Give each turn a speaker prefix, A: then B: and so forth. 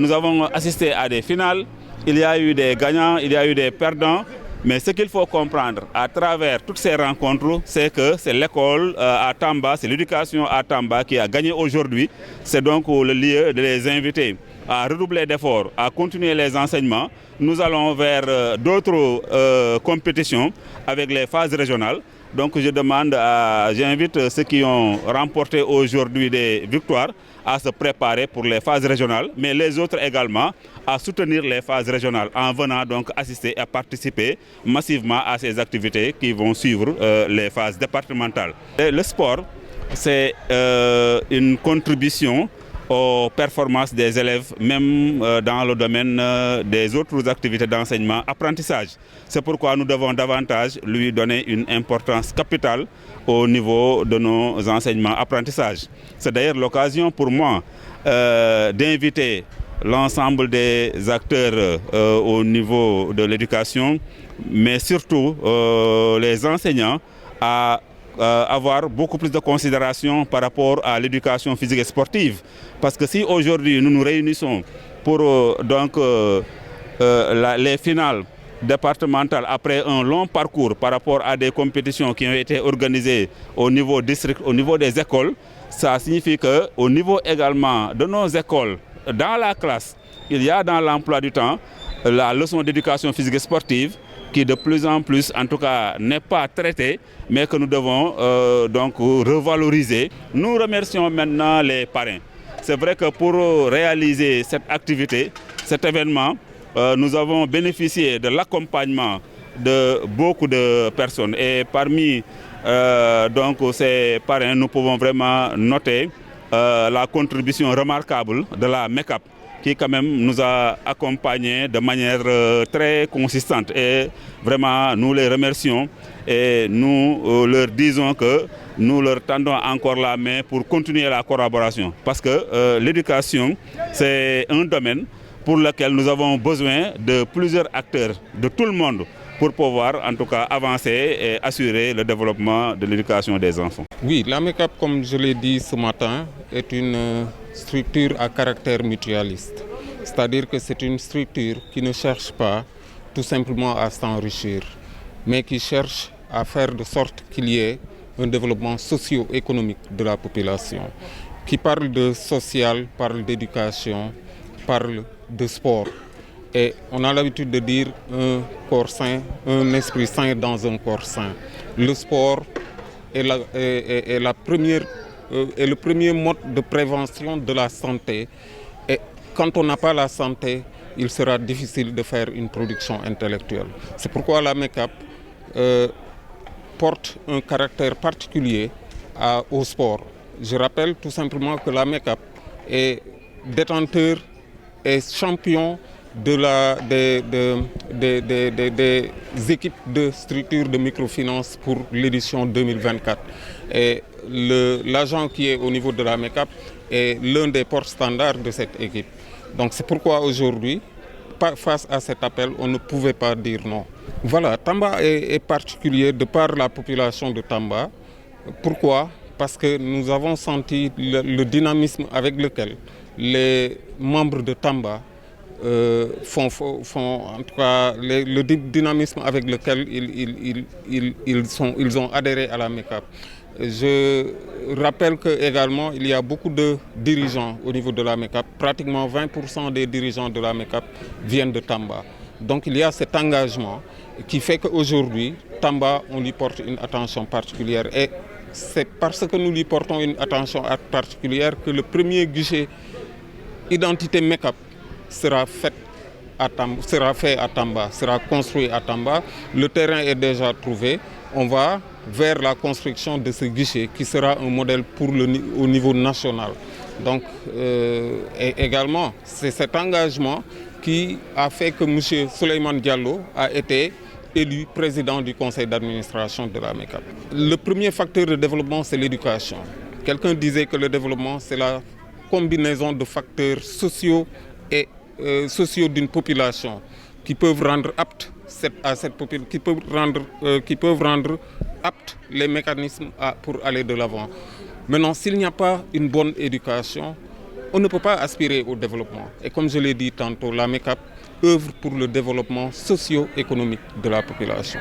A: Nous avons assisté à des finales, il y a eu des gagnants, il y a eu des perdants. Mais ce qu'il faut comprendre à travers toutes ces rencontres, c'est que c'est l'école à Tamba, c'est l'éducation à Tamba qui a gagné aujourd'hui. C'est donc le lieu de les inviter à redoubler d'efforts, à continuer les enseignements. Nous allons vers d'autres compétitions avec les phases régionales. Donc j'invite ceux qui ont remporté aujourd'hui des victoires à se préparer pour les phases régionales, mais les autres également à soutenir les phases régionales en venant donc assister et participer massivement à ces activités qui vont suivre les phases départementales. Et le sport, c'est une contribution aux performances des élèves, même dans le domaine des autres activités d'enseignement, apprentissage. C'est pourquoi nous devons davantage lui donner une importance capitale au niveau de nos enseignements apprentissages. C'est d'ailleurs l'occasion pour moi d'inviter l'ensemble des acteurs au niveau de l'éducation, mais surtout les enseignants à avoir beaucoup plus de considération par rapport à l'éducation physique et sportive. Parce que si aujourd'hui nous nous réunissons pour les finales départementales après un long parcours par rapport à des compétitions qui ont été organisées au niveau district, au niveau des écoles, ça signifie qu'au niveau également de nos écoles, dans la classe, il y a dans l'emploi du temps la leçon d'éducation physique et sportive qui de plus en plus, en tout cas, n'est pas traitée, mais que nous devons donc revaloriser. Nous remercions maintenant les parrains. C'est vrai que pour réaliser cette activité, cet événement, nous avons bénéficié de l'accompagnement de beaucoup de personnes. Et parmi donc, ces parrains, nous pouvons vraiment noter la contribution remarquable de la MECAP, qui quand même nous a accompagnés de manière très consistante. Et vraiment, nous les remercions et nous leur disons que nous leur tendons encore la main pour continuer la collaboration. Parce que l'éducation, c'est un domaine pour lequel nous avons besoin de plusieurs acteurs, de tout le monde, pour pouvoir en tout cas avancer et assurer le développement de l'éducation des enfants.
B: Oui, la MECAP, comme je l'ai dit ce matin, est une structure à caractère mutualiste. C'est-à-dire que c'est une structure qui ne cherche pas tout simplement à s'enrichir, mais qui cherche à faire de sorte qu'il y ait un développement socio-économique de la population. Qui parle de social, parle d'éducation, parle de sport. Et on a l'habitude de dire un corps sain, un esprit sain dans un corps sain. Le sport est le premier mode de prévention de la santé. Et quand on n'a pas la santé, il sera difficile de faire une production intellectuelle. C'est pourquoi la MECAP porte un caractère particulier au sport. Je rappelle tout simplement que la MECAP est détenteur et champion des équipes de structures de microfinance pour l'édition 2024. Et l'agent qui est au niveau de la MECAP est l'un des porte-standards de cette équipe. Donc c'est pourquoi aujourd'hui, face à cet appel, on ne pouvait pas dire non. Voilà, Tamba est particulier de par la population de Tamba. Pourquoi? Parce que nous avons senti le dynamisme avec lequel les membres de Tamba font en tout cas le dynamisme avec lequel ils ont adhéré à la MECAP. Je rappelle qu'également il y a beaucoup de dirigeants au niveau de la MECAP. Pratiquement 20% des dirigeants de la MECAP viennent de Tamba. Donc il y a cet engagement qui fait qu'aujourd'hui, Tamba, on lui porte une attention particulière. Et c'est parce que nous lui portons une attention particulière que le premier guichet identité MECAP sera fait à Tamba, sera construit à Tamba. Le terrain est déjà trouvé. On va vers la construction de ce guichet qui sera un modèle au niveau national. Donc également, c'est cet engagement qui a fait que M. Souleymane Diallo a été élu président du conseil d'administration de la MECAP. Le premier facteur de développement, c'est l'éducation. Quelqu'un disait que le développement, c'est la combinaison de facteurs sociaux et sociaux d'une population qui peuvent rendre apte aptes les mécanismes pour aller de l'avant. Maintenant, s'il n'y a pas une bonne éducation, on ne peut pas aspirer au développement. Et comme je l'ai dit tantôt, la MECAP œuvre pour le développement socio-économique de la population.